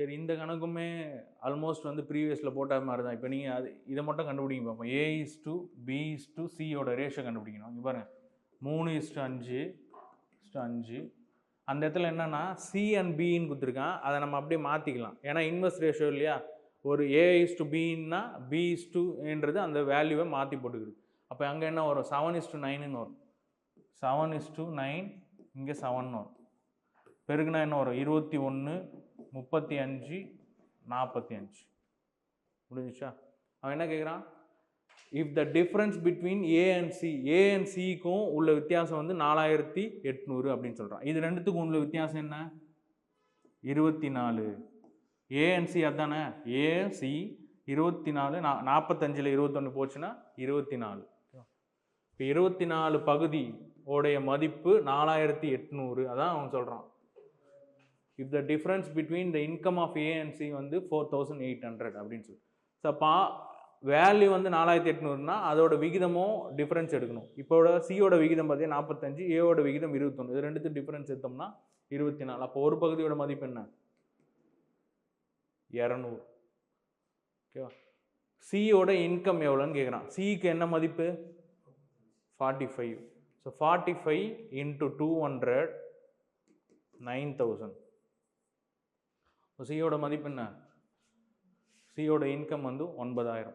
சரி, இந்த கணக்குமே ஆல்மோஸ்ட் வந்து ப்ரீவியஸில் போட்ட மாதிரி தான். இப்போ நீங்கள் அது இதை மட்டும் கண்டுபிடிங்க பார்ப்போம். A:B:Cயோட ரேஷியோ கண்டுபிடிக்கணும். இங்கே பாருங்கள் 3:5:5. அந்த இடத்துல என்னன்னா சி அண்ட் பின்னு கொடுத்துருக்கான். அதை நம்ம அப்படியே மாற்றிக்கலாம். ஏன்னா இன்வெர்ஸ் ரேஷியோ இல்லையா, ஒரு A:B B:2ன்றது அந்த வேல்யூவை மாற்றி போட்டுக்குது. அப்போ அங்கே என்ன வரும், 7:9ன்னு வரும். 7:9, இங்கே 7 வரும். பெருக்குனா என்ன வரும், 21, 35, 45. முடிஞ்சிச்சா? அவன் என்ன கேட்குறான், if the difference between A and சிக்கும் உள்ள வித்தியாசம் வந்து 4800 அப்படின்னு சொல்கிறான். இது ரெண்டுத்துக்கும் உள்ள வித்தியாசம் என்ன, 24. ஏ அண்ட் சி அதானே, ஏ சி 24, 45ல் 21 போச்சுன்னா 24. இப்போ 24 பகுதி உடைய மதிப்பு 4800. அதான் அவன் சொல்கிறான். If the difference between the income of A and C வந்து 4800 அப்படின்னு சொல்லி. ஸோ அப்போ வேல்யூ வந்து 4800னா அதோட விகிதமும் டிஃப்ரென்ஸ் எடுக்கணும். இப்போட சியோட விகிதம் பார்த்தீங்கன்னா 45, ஏவோட விகிதம் 21. இது ரெண்டுத்துக்கு டிஃப்ரென்ஸ் எடுத்தோம்னா 24. அப்போ ஒரு பகுதியோட மதிப்பு என்ன, 200. ஓகேவா? சியோட இன்கம் எவ்வளோன்னு கேட்குறான். சிக்கு என்ன மதிப்பு, 45. So 45 into 200, 9000. சியோட மதிப்பு என்ன, சியோட இன்கம் வந்து 9000.